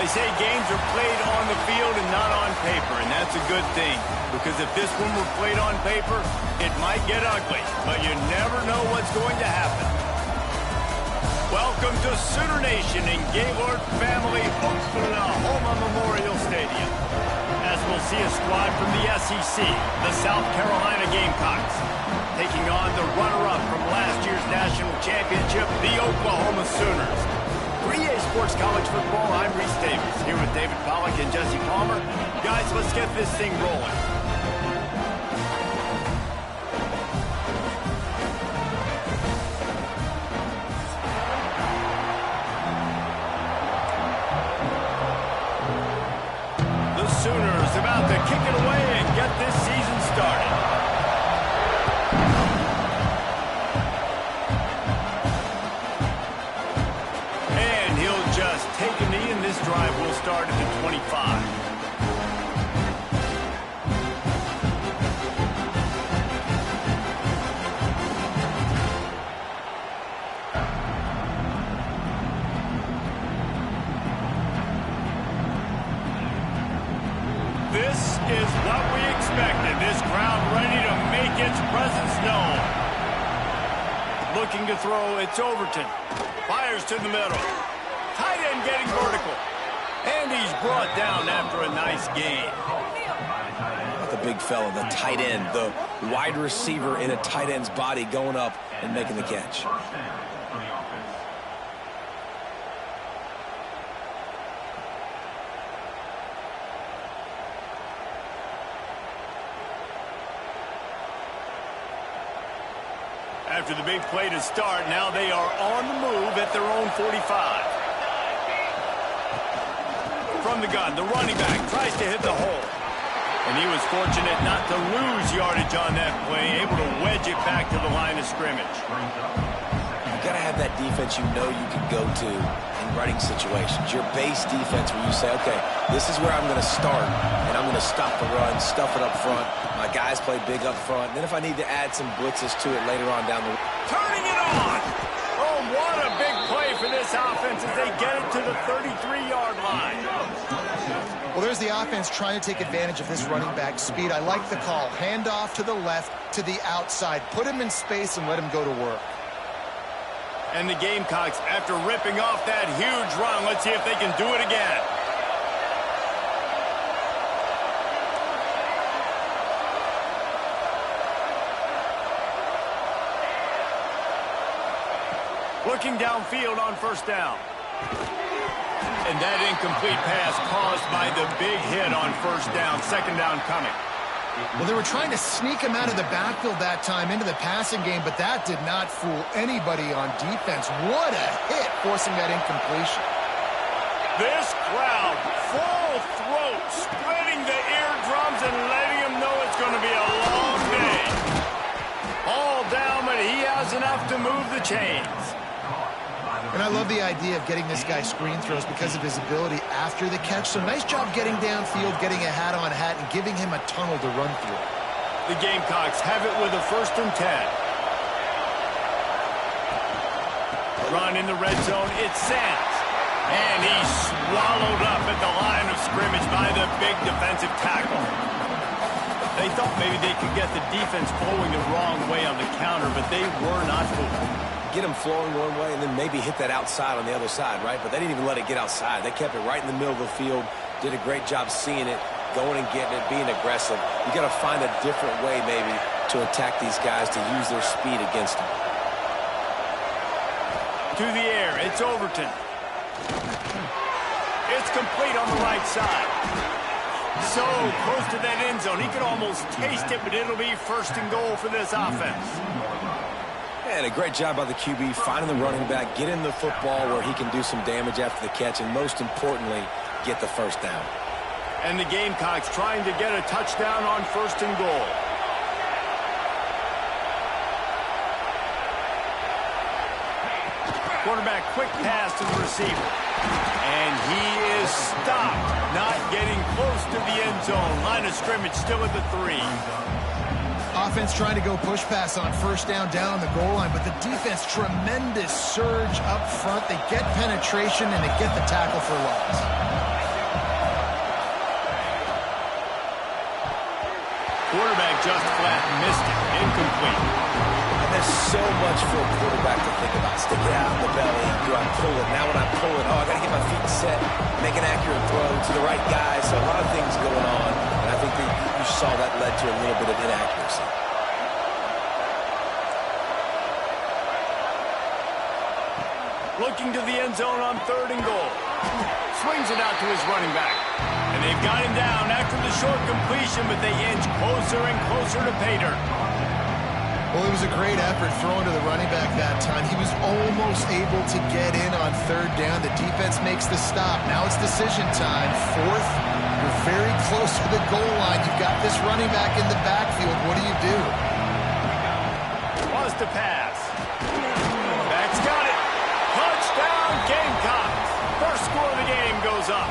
They say games are played on the field and not on paper, and that's a good thing. Because if this one were played on paper, it might get ugly. But you never know what's going to happen. Welcome to Sooner Nation in Gaylord Family Oklahoma Memorial Stadium. As we'll see a squad from the SEC, the South Carolina Gamecocks, taking on the runner-up from last year's national championship, the Oklahoma Sooners. For EA Sports College Football, I'm Reese Davis, here with David Pollack and Jesse Palmer. Guys, let's get this thing rolling. The Sooners about to kick it away and get this season started. Take a knee, and this drive will start at the 25. This is what we expected. This crowd ready to make its presence known. Looking to throw, it's Overton. Fires to the middle. Tight end getting vertical. And he's brought down after a nice gain. The big fella, the tight end, the wide receiver in a tight end's body going up and making the catch. After the big play to start, now they are on the move at their own 45. From the gun, the running back tries to hit the hole. And he was fortunate not to lose yardage on that play, able to wedge it back to the line of scrimmage. You got to have that defense you know you can go to in running situations. Your base defense where you say, okay, this is where I'm going to start, and I'm going to stop the run, stuff it up front. My guys play big up front. And then if I need to add some blitzes to it later on down the... Turning it on! Oh, what a big play for this offense as they get it to the 33-yard line. Well, there's the offense trying to take advantage of this running back speed. I like the call. Hand off to the left, to the outside. Put him in space and let him go to work. And the Gamecocks, after ripping off that huge run, let's see if they can do it again. Looking downfield on first down. And that incomplete pass caused by the big hit on first down. Second down coming. Well, they were trying to sneak him out of the backfield that time into the passing game, but that did not fool anybody on defense. What a hit, forcing that incompletion. This crowd, full throat, splitting the eardrums and letting them know it's going to be a long day. All down, but he has enough to move the chains. And I love the idea of getting this guy screen throws because of his ability after the catch. So nice job getting downfield, getting a hat-on-hat, and giving him a tunnel to run through. The Gamecocks have it with a 1st and 10. Run in the red zone, it sends. And he's swallowed up at the line of scrimmage by the big defensive tackle. They thought maybe they could get the defense flowing the wrong way on the counter, but they were not fooled. Get them flowing one way and then maybe hit that outside on the other side, right? But they didn't even let it get outside. They kept it right in the middle of the field, did a great job seeing it, going and getting it, being aggressive. You got to find a different way maybe to attack these guys to use their speed against them. To the air, it's Overton. It's complete on the right side. So close to that end zone, he could almost taste it, but it'll be 1st and goal for this offense. And a great job by the QB, finding the running back, getting the football where he can do some damage after the catch, and most importantly, get the 1st down. And the Gamecocks trying to get a touchdown on 1st and goal. Quarterback, quick pass to the receiver. And he is stopped, not getting close to the end zone. Line of scrimmage still at the 3. Offense trying to go push pass on 1st down on the goal line, but the defense, tremendous surge up front. They get penetration and they get the tackle for loss. quarterback just flat missed it. Incomplete. And there's so much for a quarterback to think about. Stick it out in the belly. Do I pull it? Now when I pull it, I got to get my feet set, make an accurate throw to the right guy. So a lot of things going on. And I think that you saw that led to a little bit of inaccuracy. Looking to the end zone on 3rd and goal. Swings it out to his running back. And they've got him down after the short completion, but they inch closer and closer to pay dirt. Well, it was a great effort throwing to the running back that time. He was almost able to get in on 3rd down. The defense makes the stop. Now it's decision time. 4th, you're very close to the goal line. You've got this running back in the backfield. What do you do? Wants to pass. Back's got it. Touchdown, Gamecocks. First score of the game goes up.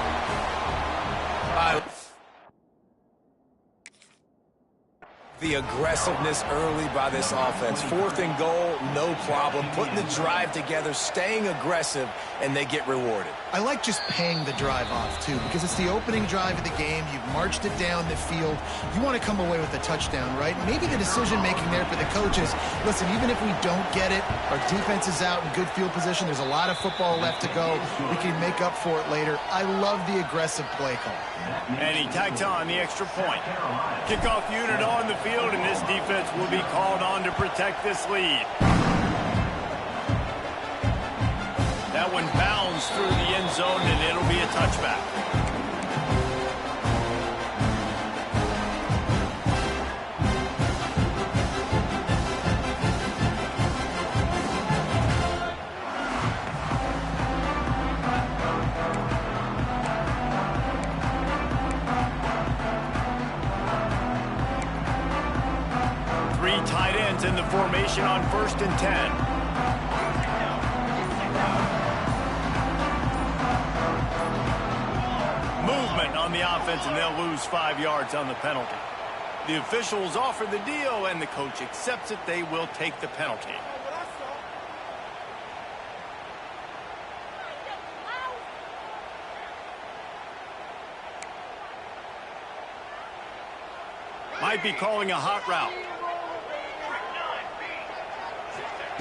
The aggressiveness early by this offense. 4th and goal, no problem. Putting the drive together, staying aggressive, and they get rewarded. I like just paying the drive off, too, because it's the opening drive of the game. You've marched it down the field. You want to come away with a touchdown, right? Maybe the decision-making there for the coaches, listen, even if we don't get it, our defense is out in good field position. There's a lot of football left to go. We can make up for it later. I love the aggressive play call. And he tacks on the extra point. Kickoff unit on the field, and this defense will be called on to protect this lead. That one bounds through the end zone, and it'll be a touchback. Three tight ends in the formation on 1st and 10. Movement on the offense, and they'll lose 5 yards on the penalty. The officials offer the deal, and the coach accepts it. They will take the penalty. Might be calling a hot route.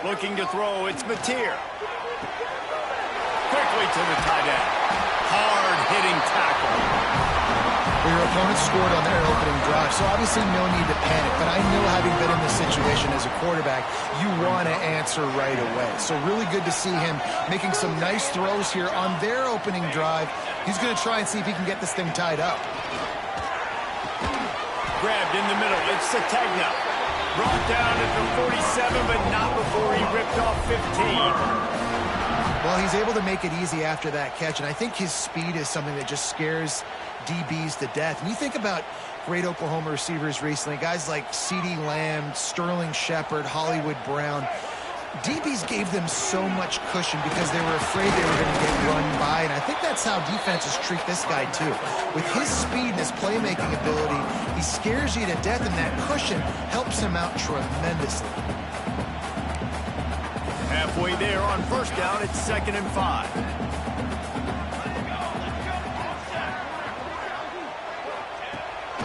Looking to throw, it's Mateer. Quickly to the tight end. Hard-hitting tackle. Well, your opponent scored on their opening drive, so obviously no need to panic. But I know, having been in this situation as a quarterback, you want to answer right away. So really good to see him making some nice throws here on their opening drive. He's going to try and see if he can get this thing tied up. Grabbed in the middle. It's Sategna. Brought down at the 47, but not before he ripped off 15. Well, he's able to make it easy after that catch, and I think his speed is something that just scares DBs to death. And you think about great Oklahoma receivers recently, guys like CeeDee Lamb, Sterling Shepard, Hollywood Brown. DBs gave them so much cushion because they were afraid they were going to get run by, and I think that's how defenses treat this guy too. With his speed and his playmaking ability, he scares you to death, and that cushion helps him out tremendously. Halfway there on 1st down, it's 2nd and 5.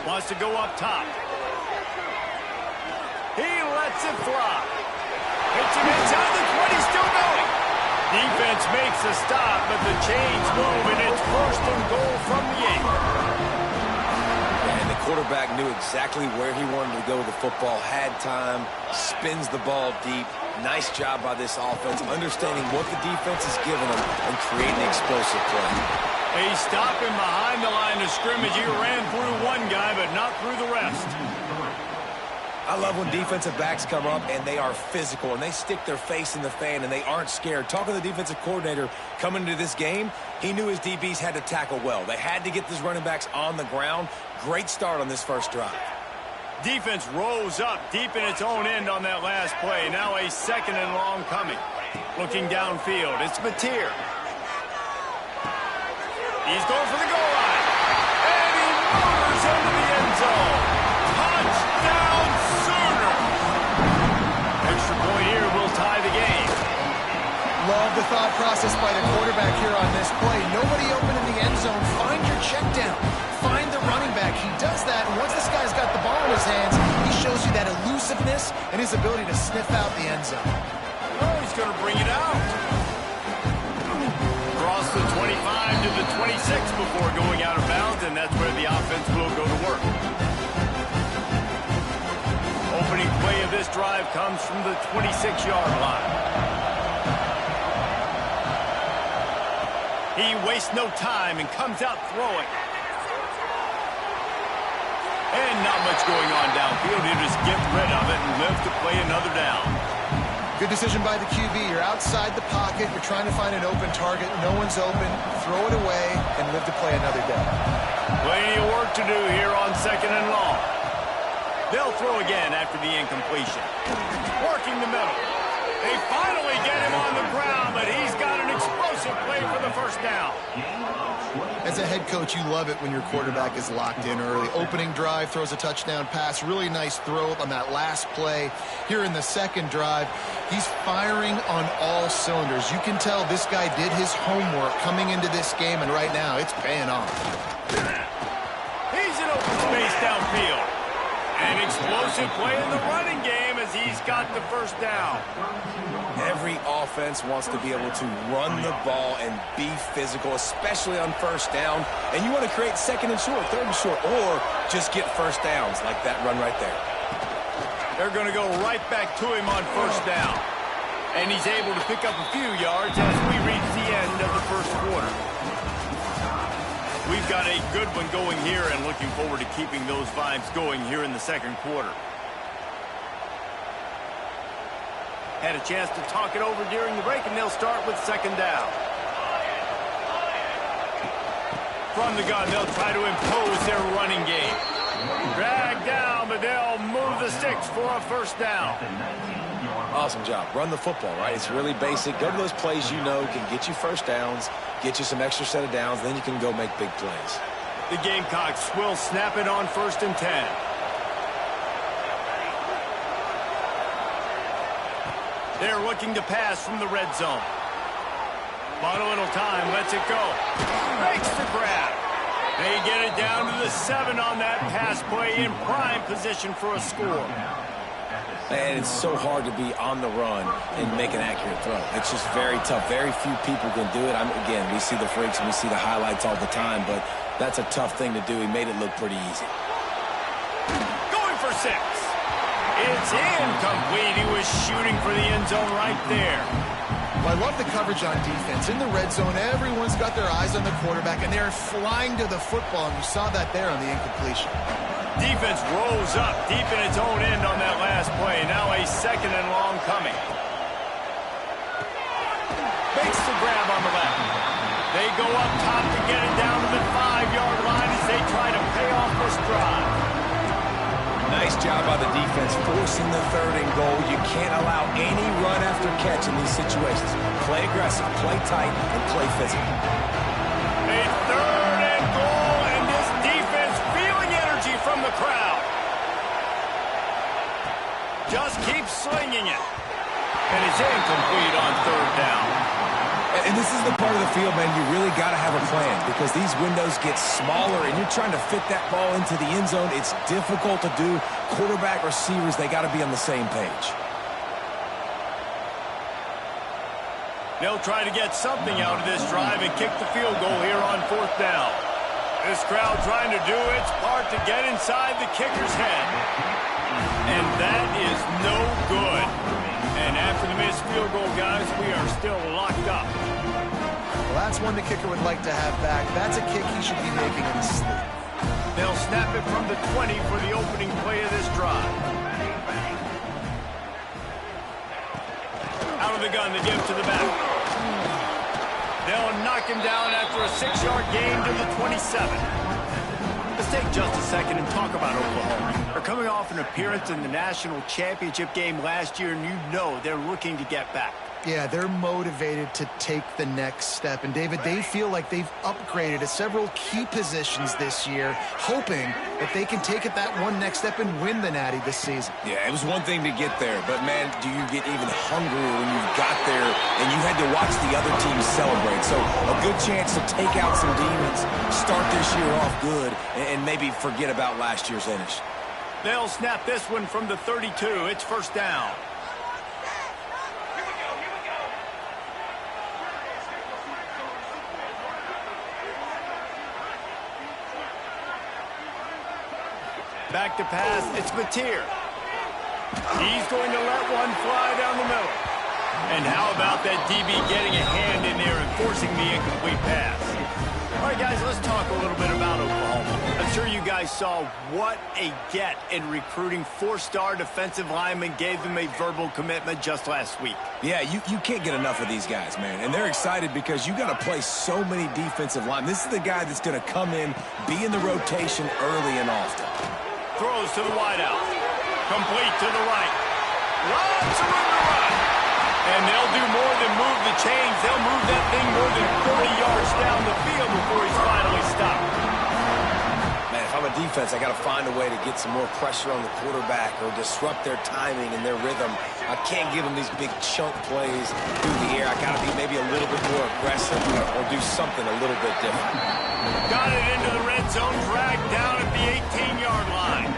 Wants to go up top. He lets it fly. Hits him inside the 20, still going. Defense makes a stop, but the chains move, and it's 1st and goal from the 8. And the quarterback knew exactly where he wanted to go with the football, had time, spins the ball deep. Nice job by this offense, understanding what the defense is giving them and creating explosive play. He stopped him behind the line of scrimmage. He ran through one guy, but not through the rest. I love when defensive backs come up and they are physical and they stick their face in the fan and they aren't scared. Talking to the defensive coordinator coming into this game, he knew his DBs had to tackle well. They had to get these running backs on the ground. Great start on this first drive. Defense rose up deep in its own end on that last play. Now a 2nd and long coming. Looking downfield, it's Mateer. He's going for the goal line. And he motors into the end zone. Touchdown, Sooners! Extra point here will tie the game. Love the thought process by the quarterback here on this play. Nobody open in the end zone. Find your check down. Find the running back. He does that, and once this guy's got the ball in his hands, quickness and his ability to sniff out the end zone. Oh, he's going to bring it out. Cross the 25 to the 26 before going out of bounds, and that's where the offense will go to work. Opening play of this drive comes from the 26-yard line. He wastes no time and comes out throwing. And not much going on downfield. He'll just get rid of it and live to play another down. Good decision by the QB. You're outside the pocket. You're trying to find an open target. No one's open. Throw it away and live to play another down. Plenty of work to do here on 2nd and long. They'll throw again after the incompletion. Working the middle. They finally get him on the ground, but he's got an explosive play for the first down. As a head coach, you love it when your quarterback is locked in early. Opening drive, throws a touchdown pass. Really nice throw on that last play. Here in the second drive, he's firing on all cylinders. You can tell this guy did his homework coming into this game, and right now it's paying off. He's in open space downfield. An explosive play in the running game as he's got the first down. Every offense wants to be able to run the ball and be physical, especially on first down. And you want to create 2nd and short, 3rd and short, or just get first downs like that run right there. They're going to go right back to him on first down. And he's able to pick up a few yards as we reach the end of the first quarter. We've got a good one going here and looking forward to keeping those vibes going here in the second quarter. Had a chance to talk it over during the break, and they'll start with 2nd down. From the gun, they'll try to impose their running game. Drag down, but they'll move the sticks for a first down. Awesome job. Run the football, right? It's really basic. Go to those plays you know can get you first downs, get you some extra set of downs, then you can go make big plays. The Gamecocks will snap it on 1st and 10. They're looking to pass from the red zone. Bought a little time, lets it go. Makes the grab. They get it down to the 7 on that pass play in prime position for a score. And it's so hard to be on the run and make an accurate throw. It's just very tough. Very few people can do it. Again, we see the freaks and we see the highlights all the time, but that's a tough thing to do. He made it look pretty easy. Going for 6. It's incomplete. He was shooting for the end zone right there. Well, I love the coverage on defense. In the red zone, everyone's got their eyes on the quarterback, and they're flying to the football, and you saw that there on the incompletion. Defense rose up deep in its own end on that last play. Now a 2nd and long coming. Makes the grab on the left. They go up top to get it down to the 5-yard line as they try to pay off this drive. Nice job by the defense forcing the 3rd and goal. You can't allow any run after catch in these situations. Play aggressive, play tight, and play physical. A 3rd and goal, and this defense feeling energy from the crowd. Just keeps slinging it. And it's incomplete on 3rd down. And this is the part of the field, man, you really got to have a plan because these windows get smaller and you're trying to fit that ball into the end zone. It's difficult to do. Quarterback, receivers, they got to be on the same page. They'll try to get something out of this drive and kick the field goal here on 4th down. This crowd trying to do its part to get inside the kicker's head. And that is no good. And after the missed field goal, guys, we are still locked up. Well, that's one the kicker would like to have back. That's a kick he should be making in his sleep. They'll snap it from the 20 for the opening play of this drive. Out of the gun, they give to the back. They'll knock him down after a 6-yard gain to the 27. Let's take just a second and talk about Oklahoma. They're coming off an appearance in the national championship game last year, and you know they're looking to get back. Yeah, they're motivated to take the next step. And, David, they feel like they've upgraded at several key positions this year, hoping that they can take it that one next step and win the Natty this season. Yeah, it was one thing to get there, but, man, do you get even hungrier when you got there and you had to watch the other team celebrate. So a good chance to take out some demons, start this year off good, and maybe forget about last year's finish. They'll snap this one from the 32. It's first down. Back to pass, it's Whitaker. He's going to let one fly down the middle. And how about that DB getting a hand in there and forcing the incomplete pass? All right, guys, let's talk a little bit about Oklahoma. I'm sure you guys saw what a get in recruiting four-star defensive linemen gave them a verbal commitment just last week. Yeah, you can't get enough of these guys, man. And they're excited because you got to play so many defensive linemen. This is the guy that's going to come in, be in the rotation early and often. Throws to the wideout. Complete to the right. Lots of room to run. And they'll do more than move the chains. They'll move that thing more than 30 yards down the field before he's finally stopped. Man, if I'm a defense, I got to find a way to get some more pressure on the quarterback or disrupt their timing and their rhythm. I can't give them these big chunk plays through the air. I got to be maybe a little bit more aggressive or do something a little bit different. Got it into the red zone, dragged down at the 18-yard line.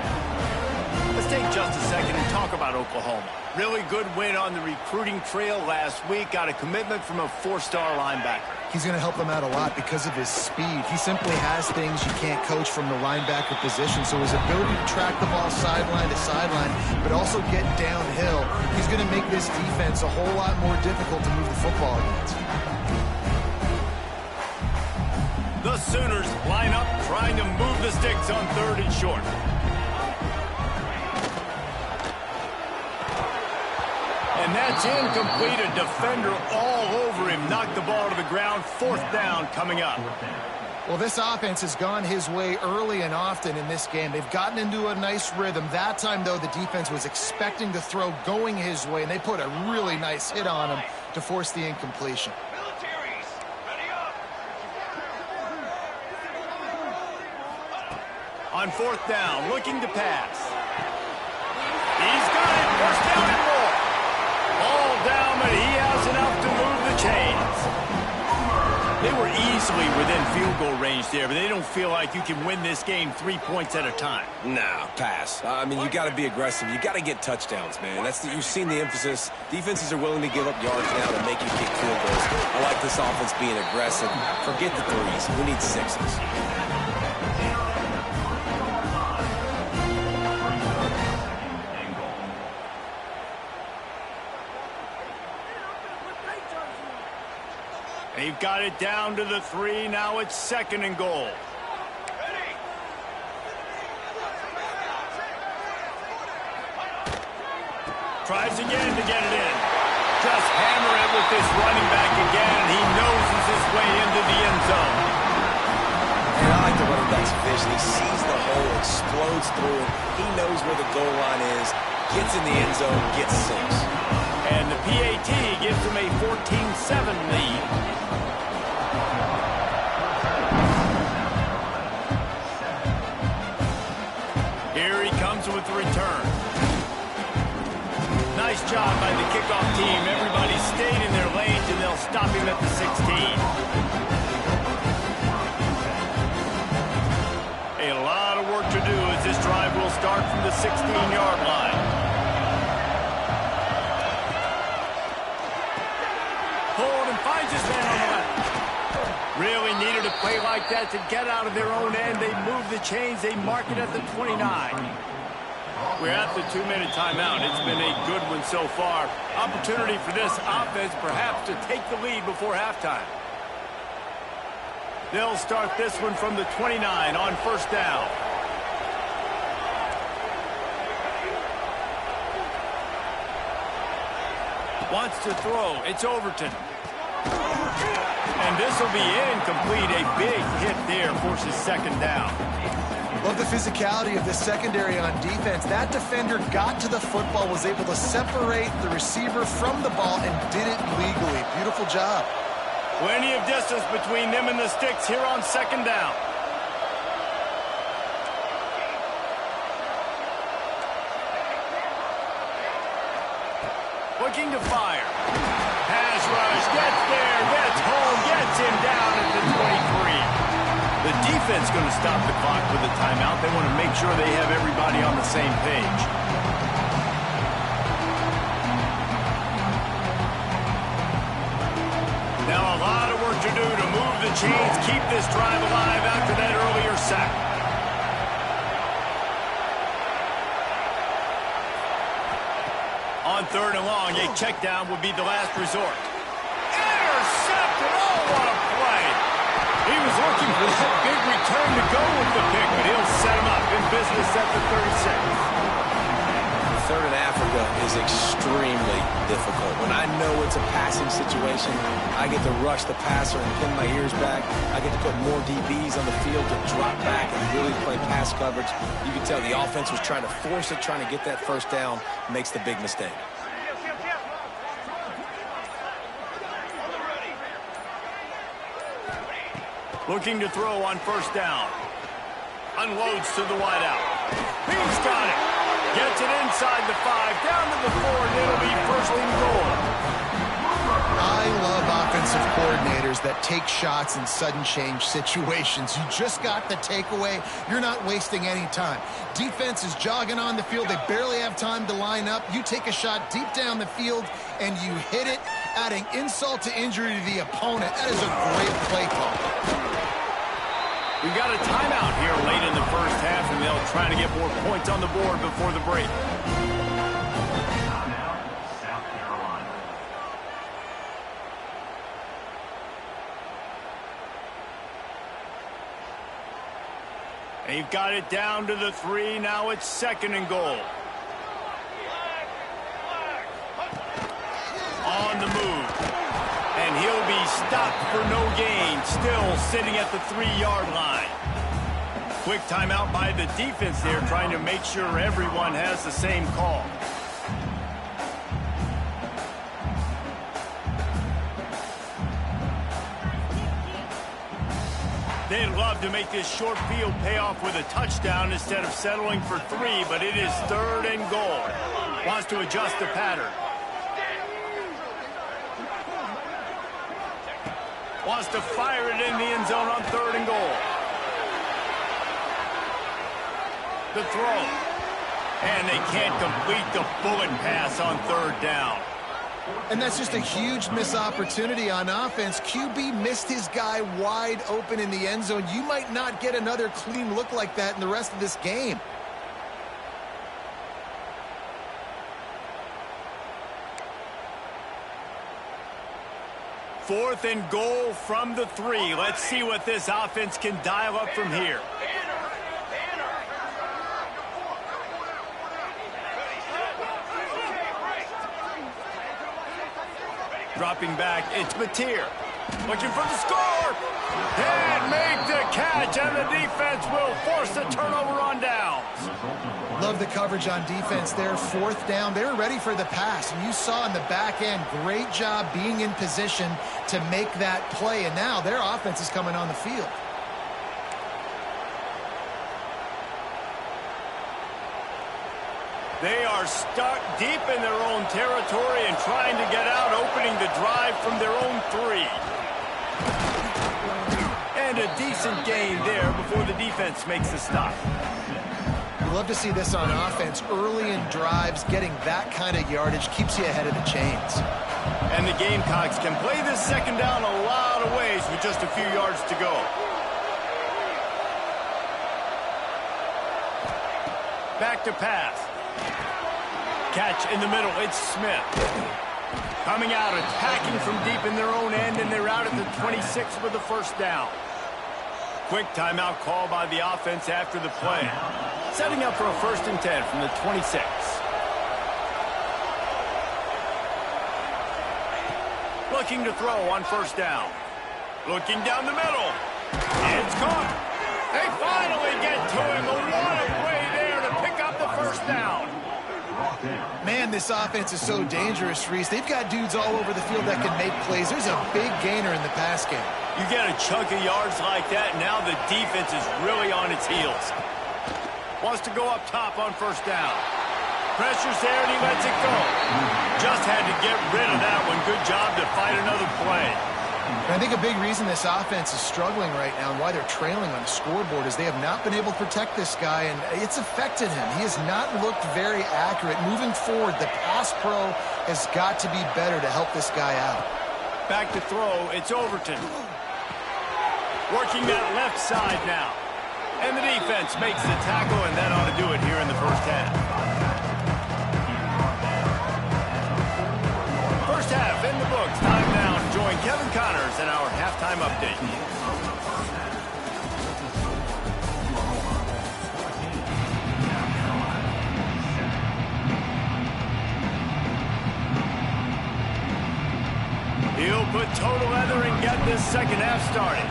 Let's take just a second and talk about Oklahoma. Really good win on the recruiting trail last week. Got a commitment from a four-star linebacker. He's going to help them out a lot because of his speed. He simply has things you can't coach from the linebacker position. So his ability to track the ball sideline to sideline, but also get downhill, he's going to make this defense a whole lot more difficult to move the football against. The Sooners line up trying to move the sticks on 3rd and short. And that's incomplete. A defender all over him. Knocked the ball to the ground. 4th down coming up. Well, this offense has gone his way early and often in this game. They've gotten into a nice rhythm. That time, though, the defense was expecting the throw going his way, and they put a really nice hit on him to force the incompletion. On 4th down, looking to pass. He's got it. First down and more. All down, but he has enough to move the chains. They were easily within field goal range there, but they don't feel like you can win this game 3 points at a time. Nah, pass. I mean, you got to be aggressive. You got to get touchdowns, man. You've seen the emphasis. Defenses are willing to give up yards now to make you kick field goals. I like this offense being aggressive. Forget the threes. We need sixes. They've got it down to the 3. Now it's 2nd and goal. Tries again to get it in. Just hammer it with this running back again, and he noses his way into the end zone. And I like the running back's vision. He sees the hole, explodes through it. He knows where the goal line is, gets in the end zone, gets 6. And the PAT gives him a 14-7 lead. Here he comes with the return. Nice job by the kickoff team. Everybody stayed in their lanes, and they'll stop him at the 16. A lot of work to do as this drive will start from the 16-yard line. Hold and finds his man on the left. Really needed a play like that to get out of their own end. They move the chains. They mark it at the 29. We're at the 2-minute timeout. It's been a good one so far. Opportunity for this offense perhaps to take the lead before halftime. They'll start this one from the 29 on 1st down. Wants to throw. It's Overton. And this will be incomplete. A big hit there forces 2nd down. Love the physicality of the secondary on defense. That defender got to the football, was able to separate the receiver from the ball, and did it legally. Beautiful job. Plenty of distance between them and the sticks here on 2nd down. Looking to fire. Pass rush, gets there, gets home, gets him down at the 23. The defense going to stop the clock with a timeout. They want to make sure they have everybody on the same page. Now a lot of work to do to move the chains, keep this drive alive after that earlier sack. On 3rd and long, a check down would be the last resort. Intercepted! Oh, what a play! He was looking for that big return to go with the pick, but he'll set him up in business at the 36. Third in Africa is extremely difficult. When I know it's a passing situation, I get to rush the passer and pin my ears back. I get to put more DBs on the field to drop back and really play pass coverage. You can tell the offense was trying to force it, trying to get that first down, makes the big mistake. Looking to throw on 1st down. Unloads to the wideout. He's got it. Gets it inside the 5, down to the 4, and it'll be 1st and goal. I love offensive coordinators that take shots in sudden change situations. You just got the takeaway. You're not wasting any time. Defense is jogging on the field. They barely have time to line up. You take a shot deep down the field, and you hit it, adding insult to injury to the opponent. That is a great play call. We've got a timeout here late in the 1st half, and they'll try to get more points on the board before the break. South Carolina. They've got it down to the 3. Now it's 2nd and goal. On the move. And he'll be stopped for no gain, still sitting at the 3-yard line. Quick timeout by the defense there, trying to make sure everyone has the same call. They'd love to make this short field pay off with a touchdown instead of settling for 3, but it is 3rd and goal. Wants to adjust the pattern. Wants to fire it in the end zone on 3rd and goal. The throw. And they can't complete the bullet pass on 3rd down. And that's just a huge missed opportunity on offense. QB missed his guy wide open in the end zone. You might not get another clean look like that in the rest of this game. Fourth and goal from the 3. Let's see what this offense can dial up from here. Dropping back, it's Mateer. Looking for the score. And make the catch, and the defense will force the turnover on downs. Love the coverage on defense there. 4th down. They were ready for the pass. And you saw in the back end, great job being in position to make that play. And now their offense is coming on the field. They are stuck deep in their own territory and trying to get out, opening the drive from their own 3. And a decent gain there before the defense makes the stop. You love to see this on offense. Early in drives, getting that kind of yardage keeps you ahead of the chains. And the Gamecocks can play this 2nd down a lot of ways with just a few yards to go. Back to pass. Catch in the middle, it's Smith. Coming out, attacking from deep in their own end, and they're out at the 26 with the 1st down. Quick timeout call by the offense after the play. Setting up for a 1st and 10 from the 26. Looking to throw on 1st down. Looking down the middle. It's caught. They finally get to him. What a play there to pick up the 1st down. Man, this offense is so dangerous, Reese. They've got dudes all over the field that can make plays. There's a big gainer in the pass game. You get a chunk of yards like that, now the defense is really on its heels. Wants to go up top on 1st down. Pressure's there, and he lets it go. Just had to get rid of that one. Good job to fight another play. And I think a big reason this offense is struggling right now and why they're trailing on the scoreboard is they have not been able to protect this guy, and it's affected him. He has not looked very accurate. Moving forward, the pass pro has got to be better to help this guy out. Back to throw, it's Overton. Working that left side now. And the defense makes the tackle, and that ought to do it here in the first half. First half in the books. Time now to join Kevin Connors in our halftime update. He'll put total leather and get this second half started.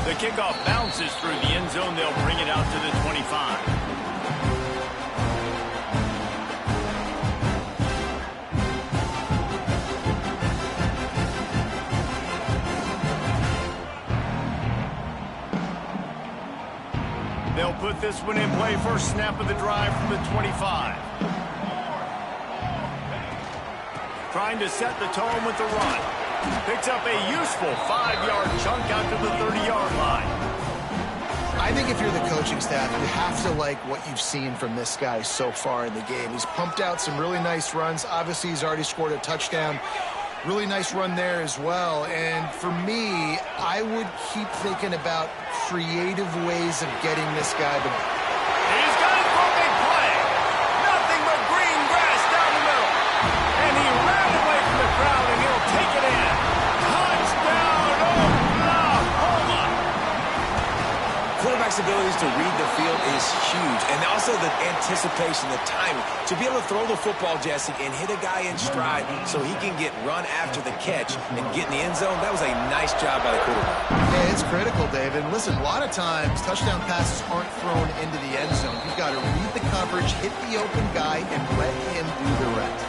The kickoff bounces through the end zone. They'll bring it out to the 25. They'll put this one in play. First snap of the drive from the 25. Trying to set the tone with the run. Picks up a useful 5-yard chunk out to the 30-yard line. I think if you're the coaching staff, you have to like what you've seen from this guy so far in the game. He's pumped out some really nice runs. Obviously, he's already scored a touchdown. Really nice run there as well. And for me, I would keep thinking about creative ways of getting this guy to... He's got it for a big play. Nothing but green grass down the middle. And he ran away from the crowd, and he'll take it in. Touchdown, Oklahoma! Quarterback's abilities to read the field is huge, and also the anticipation, the timing. To be able to throw the football, Jesse, and hit a guy in stride so he can get run after the catch and get in the end zone, that was a nice job by the quarterback. Yeah, it's critical, David. Listen, a lot of times, touchdown passes aren't thrown into the end zone. You've got to read the coverage, hit the open guy, and let him do the rest.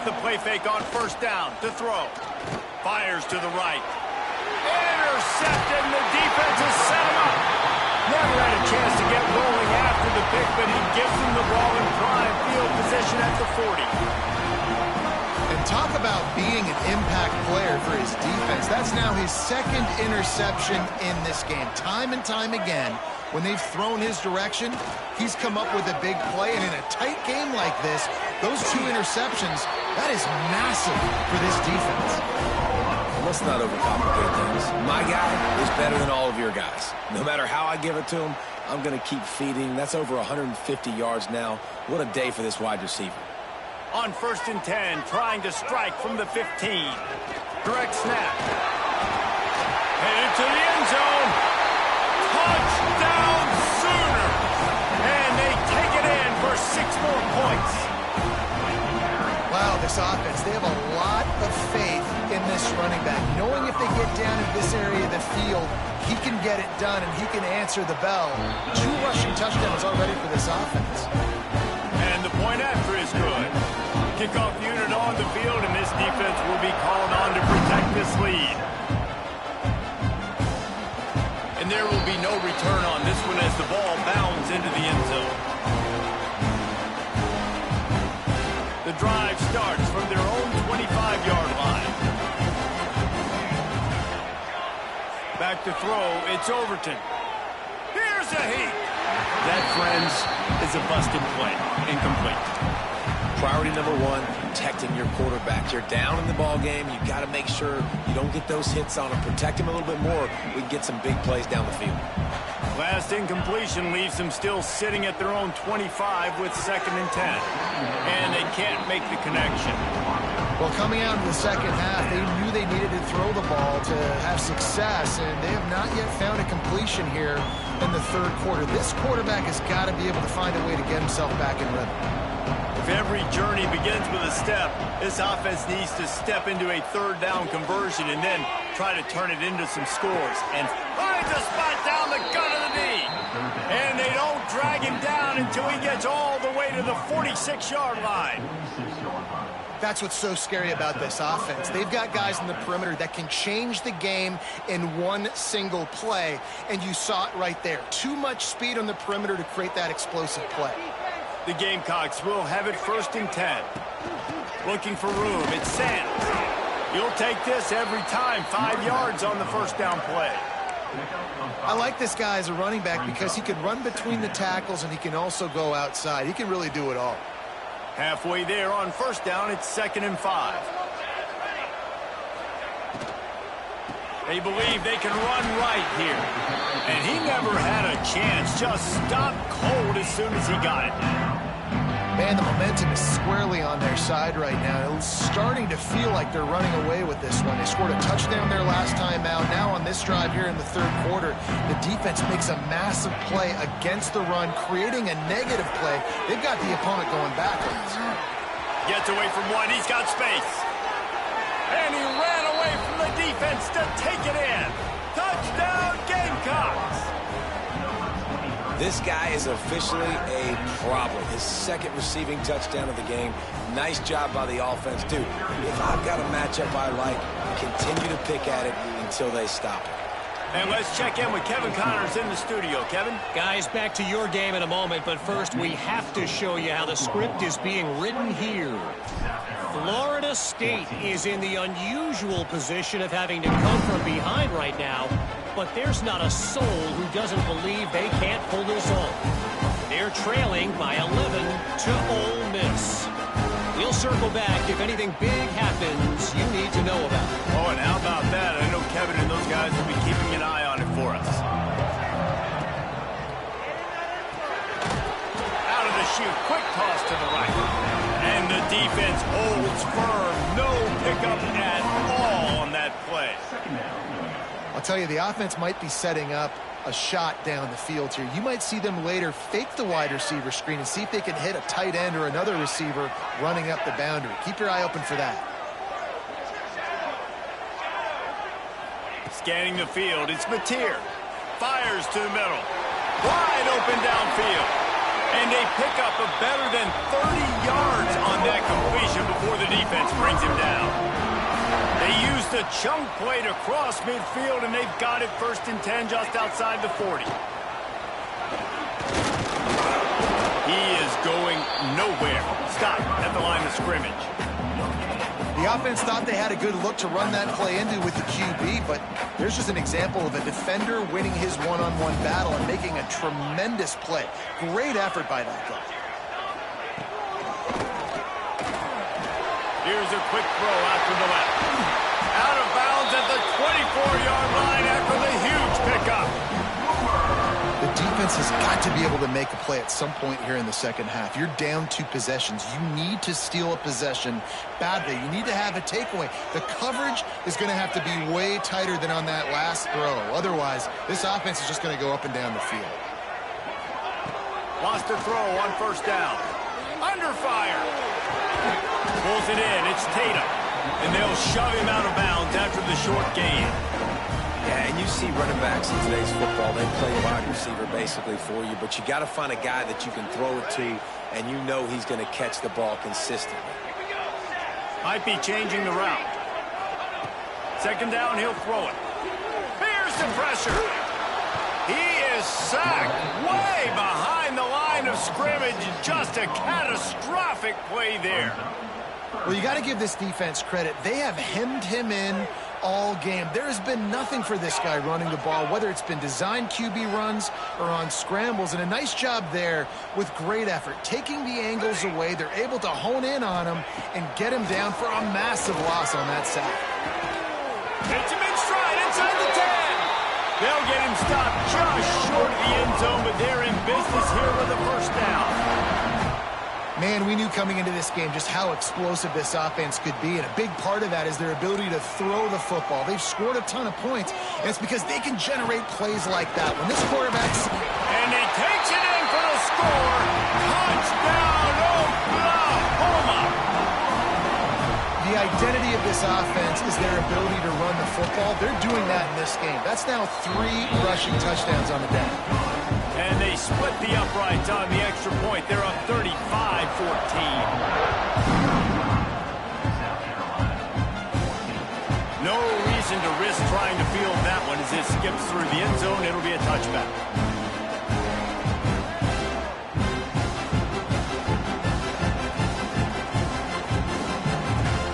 The play fake on first down to throw. Fires to the right. Intercepted, and the defense has set him up. Never had a chance to get rolling after the pick, but he gives them the ball in prime field position at the 40. And talk about being an impact player for his defense. That's now his second interception in this game. Time and time again, when they've thrown his direction, he's come up with a big play. And in a tight game like this, those 2 interceptions, that is massive for this defense. Let's not overcomplicate things. My guy is better than all of your guys. No matter how I give it to him, I'm going to keep feeding. That's over 150 yards now. What a day for this wide receiver. On first and 10, trying to strike from the 15. Direct snap. Headed to the end zone. Touchdown Sooners! And they take it in for 6 more points. Wow, this offense, they have a lot of faith in this running back. Knowing if they get down in this area of the field, he can get it done and he can answer the bell. 2 rushing touchdowns already for this offense. And the point after is good. Kickoff unit on the field, and this defense will be called on to protect this lead. And there will be no return on this one as the ball bounds into the end zone. The drive starts from their own 25-yard line. Back to throw, it's Overton. Here's a heat. That, friends, is a busted play. Incomplete. Priority number 1, protecting your quarterback. You're down in the ball game. You've got to make sure you don't get those hits on him. Protect him a little bit more. We can get some big plays down the field. Last incompletion leaves them still sitting at their own 25 with 2nd and 10. And they can't make the connection. Well, coming out in the second half, they knew they needed to throw the ball to have success, and they have not yet found a completion here in the 3rd quarter. This quarterback has got to be able to find a way to get himself back in rhythm. If every journey begins with a step, this offense needs to step into a 3rd down conversion and then try to turn it into some scores. And finds a spot down the gut of the knee. And they don't drag him down until he gets all the way to the 46-yard line. That's what's so scary about this offense. They've got guys in the perimeter that can change the game in one single play, and you saw it right there. Too much speed on the perimeter to create that explosive play. The Gamecocks will have it 1st and 10. Looking for room. It's Sanders. You'll take this every time. 5 yards on the first down play. I like this guy as a running back because he can run between the tackles and he can also go outside. He can really do it all. Halfway there on 1st down, it's 2nd and 5. They believe they can run right here. And he never had a chance. Just stopped cold as soon as he got it. Man, the momentum is squarely on their side right now. It's starting to feel like they're running away with this one. They scored a touchdown their last time out. Now on this drive here in the 3rd quarter, the defense makes a massive play against the run, creating a negative play. They've got the opponent going backwards. Gets away from one. He's got space. And he ran away from the defense to take it in. Touchdown, Gamecocks! This guy is officially a problem. His 2nd receiving touchdown of the game. Nice job by the offense. Dude, if I've got a matchup I like, continue to pick at it until they stop it. And let's check in with Kevin Connors in the studio. Kevin? Guys, back to your game in a moment, but first we have to show you how the script is being written here. Florida State is in the unusual position of having to come from behind right now, but there's not a soul who doesn't believe they can't pull this off. They're trailing by 11 to Ole Miss. We'll circle back if anything big happens you need to know about. Oh, and how about that? I know Kevin and those guys will be keeping an eye on it for us. Out of the chute, quick toss to the right. And the defense holds firm. No pickup at all on that play. I'll tell you, the offense might be setting up a shot down the field here. You might see them later fake the wide receiver screen and see if they can hit a tight end or another receiver running up the boundary. Keep your eye open for that. Scanning the field, it's Mateer. Fires to the middle. Wide open downfield. And they pick up a better than 30 yards on that completion before the defense brings him down. They used a chunk play to cross midfield, and they've got it 1st and 10 just outside the 40. He is going nowhere. Stop at the line of scrimmage. The offense thought they had a good look to run that play into with the QB, but there's just an example of a defender winning his one-on-one battle and making a tremendous play. Great effort by that guy. Here's a quick throw out to the left. Out of bounds at the 24-yard line after the huge pickup. The defense has got to be able to make a play at some point here in the 2nd half. You're down 2 possessions. You need to steal a possession badly. You need to have a takeaway. The coverage is going to have to be way tighter than on that last throw. Otherwise, this offense is just going to go up and down the field. Lost a throw on 1st down. Under fire. Pulls it in. It's Tatum. And they'll shove him out of bounds after the short gain. Yeah, and you see running backs in today's football, they play wide receiver basically for you, but you got to find a guy that you can throw it to, and you know he's going to catch the ball consistently. Might be changing the route. 2nd down, he'll throw it. Here's the pressure. He is sacked way behind the line of scrimmage. Just a catastrophic play there. Well, you got to give this defense credit. They have hemmed him in all game. There has been nothing for this guy running the ball, whether it's been designed QB runs or on scrambles, and a nice job there with great effort. Taking the angles away, they're able to hone in on him and get him down for a massive loss on that sack. It's him in stride inside the 10. They'll get him stopped just short of the end zone, but they're in business here with a 1st down. Man, we knew coming into this game just how explosive this offense could be, and a big part of that is their ability to throw the football. They've scored a ton of points, and it's because they can generate plays like that. When this quarterback's... And he takes it in for the score. Touchdown, Oklahoma! The identity of this offense is their ability to run the football. They're doing that in this game. That's now 3 rushing touchdowns on the day. And they split the uprights on the extra point. They're up 35-14. No reason to risk trying to field that one as it skips through the end zone. It'll be a touchback.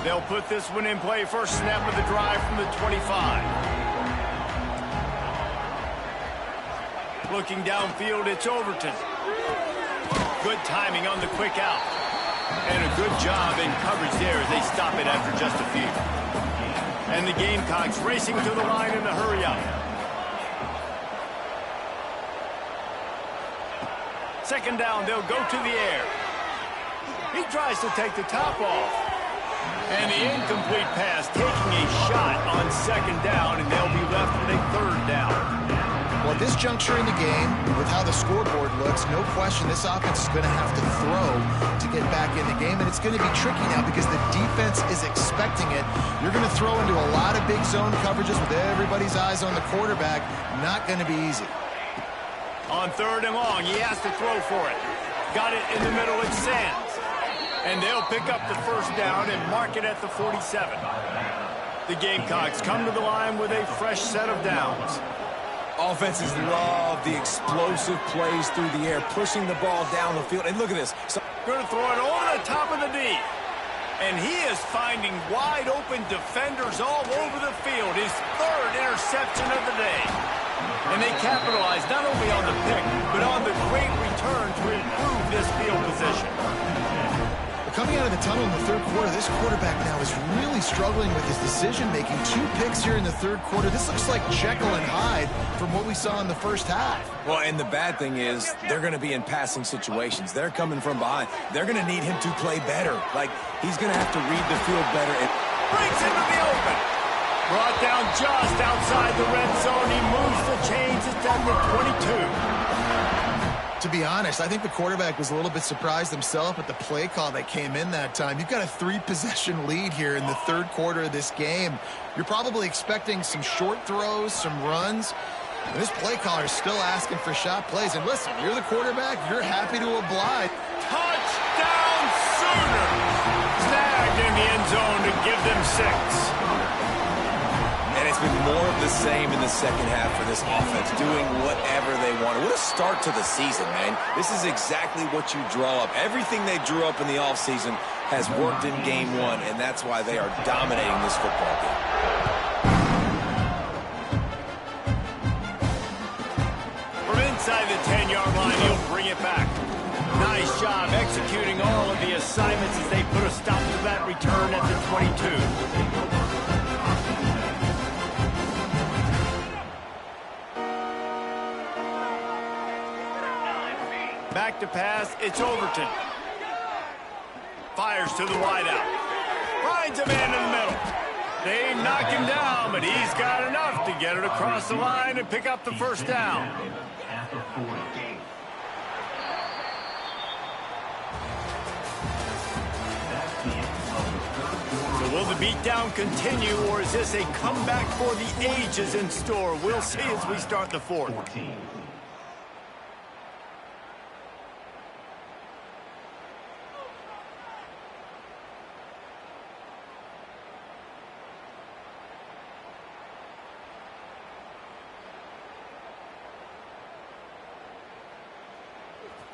They'll put this one in play. First snap of the drive from the 25. Looking downfield, it's Overton. Good timing on the quick out. And a good job in coverage there as they stop it after just a few. And the Gamecocks racing to the line in the hurry up. Second down, they'll go to the air. He tries to take the top off. And the incomplete pass taking a shot on second down, and they'll be left with a third down. Well, at this juncture in the game, with how the scoreboard looks, no question this offense is going to have to throw to get back in the game, and it's going to be tricky now because the defense is expecting it. You're going to throw into a lot of big zone coverages with everybody's eyes on the quarterback. Not going to be easy. On third and long, he has to throw for it. Got it in the middle, it's Sands. And they'll pick up the first down and mark it at the 47. The Gamecocks come to the line with a fresh set of downs. Offenses love the explosive plays through the air, pushing the ball down the field. And look at this. Going to throw it over the top of the D. And he is finding wide open defenders all over the field. His third interception of the day. And they capitalize not only on the pick, but on the great return to improve this field position. Coming out of the tunnel in the third quarter, this quarterback now is really struggling with his decision-making. 2 picks here in the third quarter. This looks like Jekyll and Hyde from what we saw in the first half. Well, and the bad thing is they're going to be in passing situations. They're coming from behind. They're going to need him to play better. Like, he's going to have to read the field better. And breaks into the open. Brought down just outside the red zone. He moves the chains. It's down to 22. To be honest, I think the quarterback was a little bit surprised himself at the play call that came in that time. You've got a 3-possession lead here in the third quarter of this game. You're probably expecting some short throws, some runs. And this play caller is still asking for shot plays. And listen, you're the quarterback. You're happy to oblige. Touchdown Sooners! Snagged in the end zone to give them 6. And it's been more of the same in the second half for this offense, doing whatever they want. What a start to the season, man. This is exactly what you draw up. Everything they drew up in the offseason has worked in game 1, and that's why they are dominating this football game. From inside the 10-yard line, he'll bring it back. Nice job executing all of the assignments as they put a stop to that return at the 22. Back to pass, it's Overton. Fires to the wideout. Finds a man in the middle. They knock him down, but he's got enough to get it across the line and pick up the first down. So will the beatdown continue, or is this a comeback for the ages in store? We'll see as we start the fourth.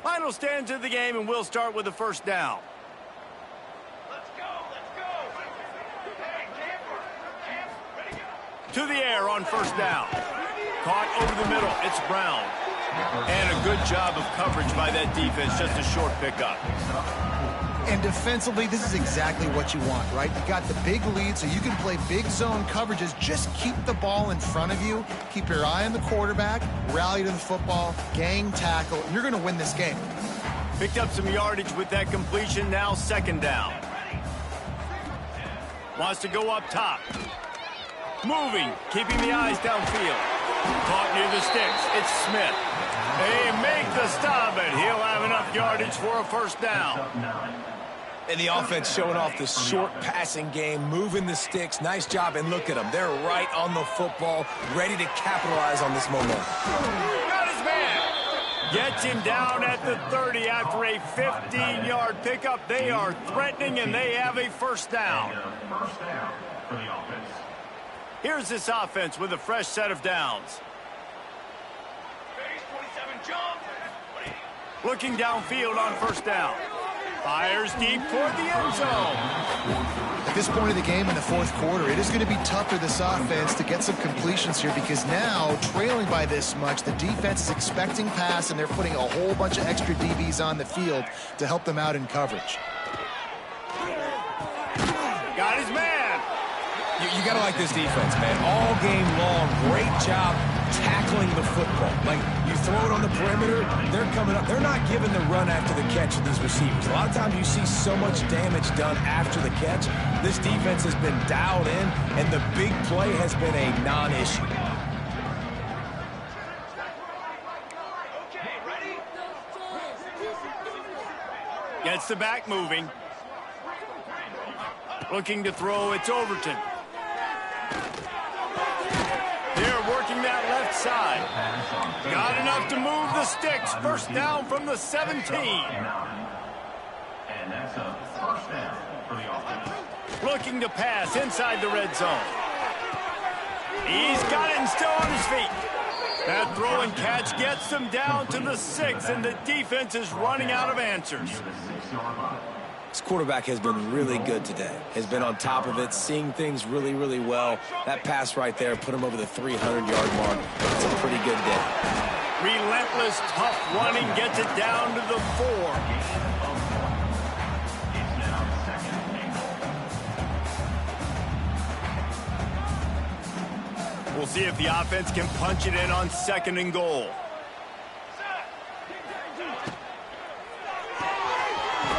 Final stands of the game, and we'll start with the first down. Let's go, let's go. Hey, ready to go. To the air on first down. Caught over the middle. It's Brown. And a good job of coverage by that defense. Just a short pickup. And defensively, this is exactly what you want, right? You got the big lead, so you can play big zone coverages. Just keep the ball in front of you. Keep your eye on the quarterback. Rally to the football. Gang tackle. You're going to win this game. Picked up some yardage with that completion. Now second down. Wants to go up top. Moving. Keeping the eyes downfield. Caught near the sticks. It's Smith. They make the stop, and he'll have enough yardage for a first down. And the offense showing off the short passing game, moving the sticks. Nice job, and look at them. They're right on the football, ready to capitalize on this momentum. Got his man. Gets him down at the 30 after a 15-yard pickup. They are threatening, and they have a first down. First down for the offense. Here's this offense with a fresh set of downs. Base 27, jump. Looking downfield on first down. Fires deep toward the end zone. At this point of the game in the fourth quarter, it is going to be tough for this offense to get some completions here because now, trailing by this much, the defense is expecting pass, and they're putting a whole bunch of extra DBs on the field to help them out in coverage. Got his man. You got to like this defense, man. All game long, great job tackling the football. Like, you throw it on the perimeter, they're coming up. They're not giving the run after the catch of these receivers. A lot of times you see so much damage done after the catch. This defense has been dialed in, and the big play has been a non-issue. Okay, ready? Gets the back moving. Looking to throw, it's Overton. They're working that left side. Got enough to move the sticks. First down from the 17. And that's a first down for the offense. Looking to pass inside the red zone. He's got it and still on his feet. That throw and catch gets them down to the 6, and the defense is running out of answers. This quarterback has been really good today. Has been on top of it, seeing things really, really well. That pass right there put him over the 300-yard mark. It's a pretty good day. Relentless, tough running gets it down to the 4. We'll see if the offense can punch it in on 2nd and goal.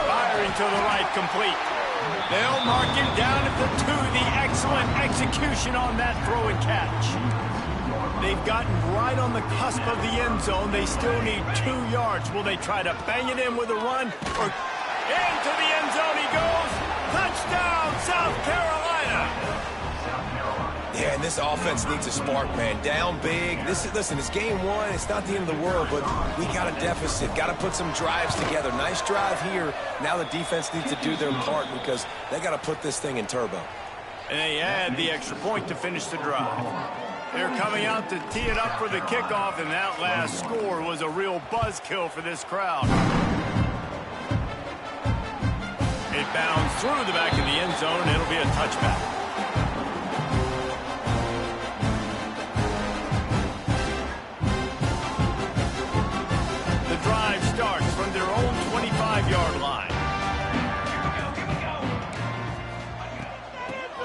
Firing to the right, complete. They'll mark him down at the 2. The excellent execution on that throw and catch. They've gotten right on the cusp of the end zone. They still need 2 yards. Will they try to bang it in with a run? Or into the end zone he goes. Touchdown, South Carolina. Yeah, and this offense needs a spark, man. Down big. Listen, it's game 1. It's not the end of the world, but we got a deficit. Got to put some drives together. Nice drive here. Now the defense needs to do their part because they got to put this thing in turbo. And they add the extra point to finish the drive. They're coming out to tee it up for the kickoff, and that last score was a real buzzkill for this crowd. It bounced through the back of the end zone, and it'll be a touchback. Starts from their own 25-yard line.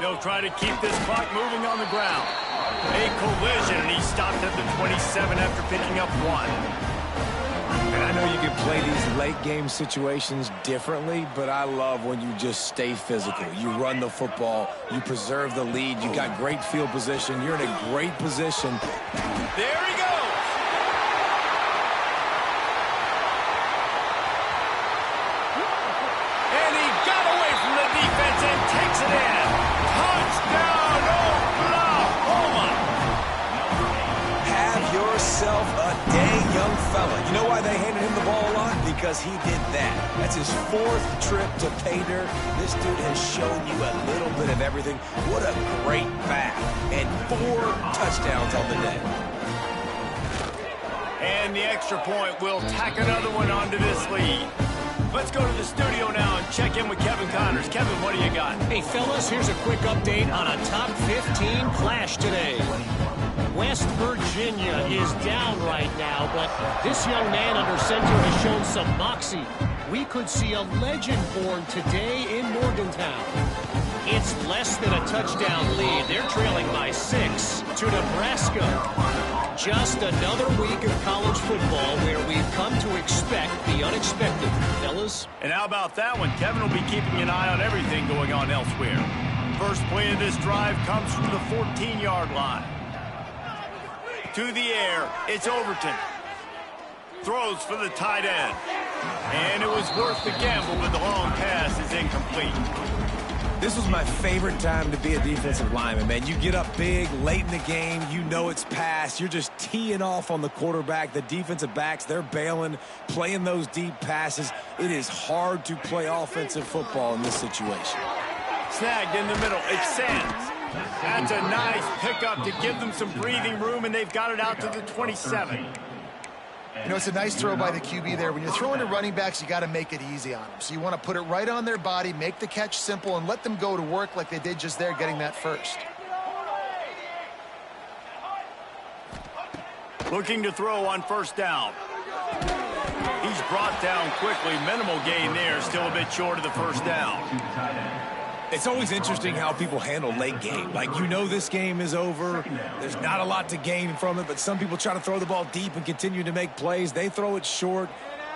They'll try to keep this clock moving on the ground. A collision, and he stopped at the 27 after picking up 1. And I know you can play these late game situations differently, but I love when you just stay physical. You run the football, you preserve the lead, you got great field position, you're in a great position. There he goes. Takes it in. Touchdown, Oklahoma. Have yourself a day, young fella. You know why they handed him the ball a lot? Because he did that. That's his 4th trip to pay dirt. This dude has shown you a little bit of everything. What a great back. And 4 touchdowns on the day. And the extra point will tack another one onto this lead. Let's go to the studio now and check in with Kevin Connors. Kevin, what do you got? Hey, fellas, here's a quick update on a top 15 clash today. West Virginia is down right now, but this young man under center has shown some moxie. We could see a legend born today in Morgantown. It's less than a touchdown lead. They're trailing by 6 to Nebraska. Just another week of college football where we've come to expect the unexpected, fellas. And how about that one? Kevin will be keeping an eye on everything going on elsewhere. First play of this drive comes from the 14-yard line. To the air, it's Overton. Throws for the tight end. And it was worth the gamble, but the long pass is incomplete. This was my favorite time to be a defensive lineman, man. You get up big, late in the game, you know it's past. You're just teeing off on the quarterback. The defensive backs, they're bailing, playing those deep passes. It is hard to play offensive football in this situation. Snagged in the middle. It's Sands. That's a nice pickup to give them some breathing room, and they've got it out to the 27. You know, it's a nice throw by the QB there. When you're throwing to running backs, you got to make it easy on them. So you want to put it right on their body, make the catch simple, and let them go to work like they did just there, getting that first. Looking to throw on first down. He's brought down quickly. Minimal gain there. Still a bit short of the first down. It's always interesting how people handle late game. Like, you know this game is over. There's not a lot to gain from it, but some people try to throw the ball deep and continue to make plays. They throw it short.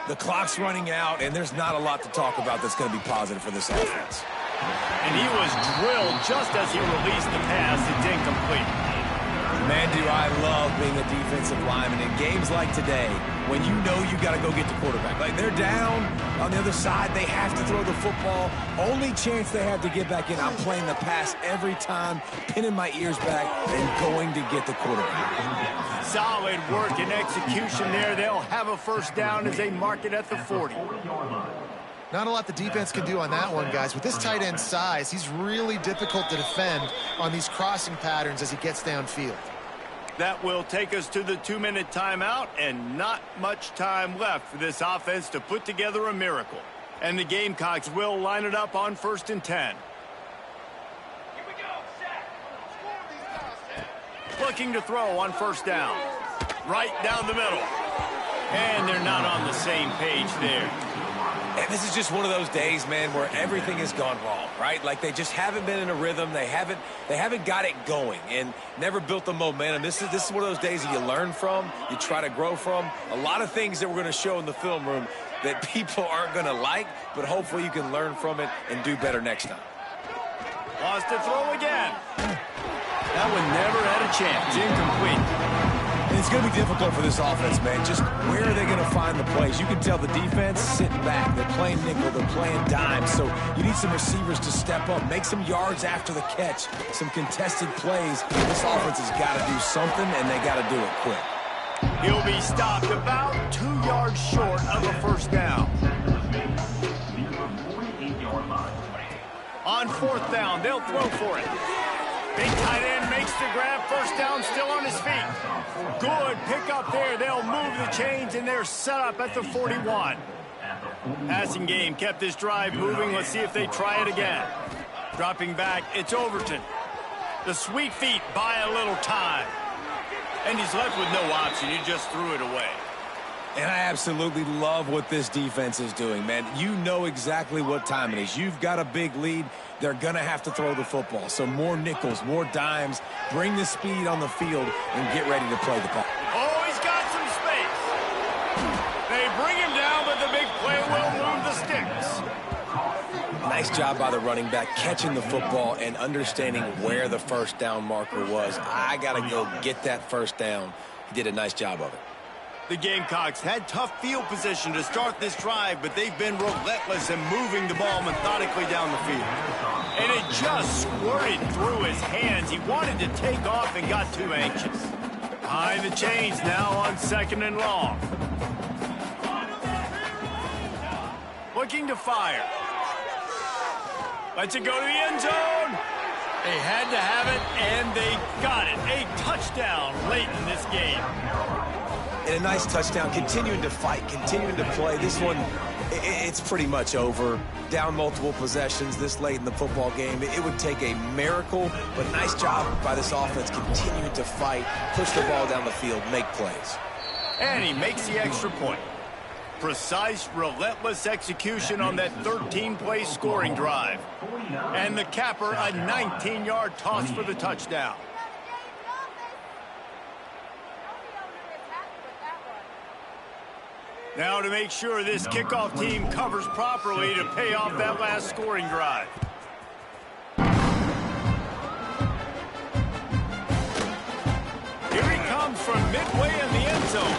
The clock's running out, and there's not a lot to talk about that's going to be positive for this offense. And he was drilled just as he released the pass. It's incomplete. Man, do I love being a defensive lineman in games like today when you know you got to go get the quarterback. Like, they're down on the other side. They have to throw the football. Only chance they have to get back in. I'm playing the pass every time, pinning my ears back, and going to get the quarterback. Solid work and execution there. They'll have a first down as they mark it at the 40. Not a lot the defense can do on that one, guys. With this tight end size, he's really difficult to defend on these crossing patterns as he gets downfield. That will take us to the 2-minute timeout, and not much time left for this offense to put together a miracle. And the Gamecocks will line it up on 1st and 10. Here we go, set. Score these guys, Ted. Looking to throw on first down. Right down the middle. And they're not on the same page there. And this is just one of those days, man, where everything has gone wrong, right? Like, they just haven't been in a rhythm. They haven't got it going and never built the momentum. This is one of those days that you learn from, you try to grow from. A lot of things that we're going to show in the film room that people aren't going to like, but hopefully you can learn from it and do better next time. Lost to throw again. That one never had a chance. Incomplete. And it's going to be difficult for this offense, man. Just where are they going to find the plays? You can tell the defense sitting back. They're playing nickel. They're playing dime. So you need some receivers to step up, make some yards after the catch, some contested plays. This offense has got to do something, and they got to do it quick. He'll be stopped about 2 yards short of a first down. On 4th down, they'll throw for it. Big tight end makes the grab. First down, still on his feet. Good pickup there. They'll move the chains, and they're set up at the 41. Passing game kept this drive moving. Let's see if they try it again. Dropping back, it's Overton. The sweet feet buy a little time. And he's left with no option. He just threw it away. And I absolutely love what this defense is doing, man. You know exactly what time it is. You've got a big lead. They're going to have to throw the football. So more nickels, more dimes. Bring the speed on the field and get ready to play the ball. Oh, he's got some space. They bring him down, but the big play will move the sticks. Nice job by the running back catching the football and understanding where the first down marker was. I got to go get that first down. He did a nice job of it. The Gamecocks had tough field position to start this drive, but they've been relentless in moving the ball methodically down the field. And it just squirted through his hands. He wanted to take off and got too anxious. Behind the chains now on 2nd and long. Looking to fire. Lets it go to the end zone. They had to have it, and they got it. A touchdown late in this game. And a nice touchdown, continuing to fight, continuing to play. This one, it's pretty much over. Down multiple possessions this late in the football game. It would take a miracle, but nice job by this offense continuing to fight, push the ball down the field, make plays. And he makes the extra point. Precise, relentless execution on that 13-play scoring drive. And the capper, a 19-yard toss for the touchdown. Now to make sure this kickoff team covers properly to pay off that last scoring drive. Here he comes from midway in the end zone.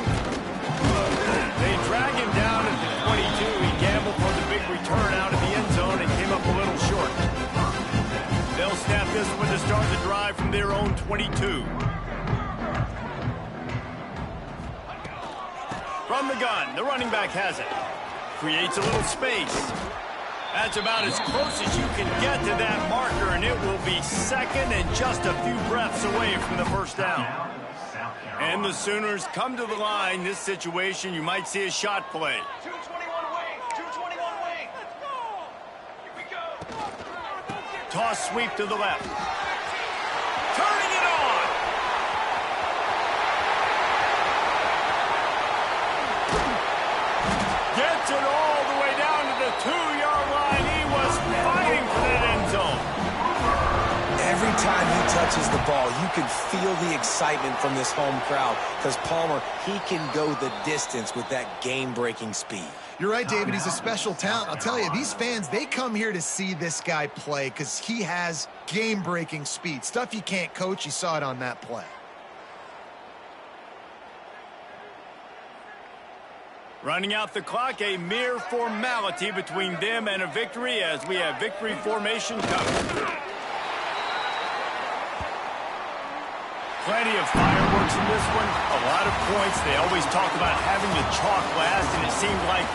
They drag him down at the 22. He gambled for the big return out of the end zone and came up a little short. They'll snap this one to start the drive from their own 22. From the gun, the running back has it. Creates a little space. That's about as close as you can get to that marker, and it will be second and just a few breaths away from the first down. And the Sooners come to the line. This situation, you might see a shot play. 221 wing. 221 wing. Let's go. Here we go. Toss sweep to the left. Turning it on. Gets it all the way down to the 2-yard line. He was fighting for that end zone. Every time he touches the ball, you can feel the excitement from this home crowd because Palmer, he can go the distance with that game-breaking speed. You're right, David. He's a special talent. I'll tell you, these fans, they come here to see this guy play because he has game-breaking speed. Stuff you can't coach. You saw it on that play. Running out the clock, a mere formality between them and a victory as we have victory formation coming. Plenty of fireworks in this one. A lot of points. They always talk about having the chalk last, and it seemed like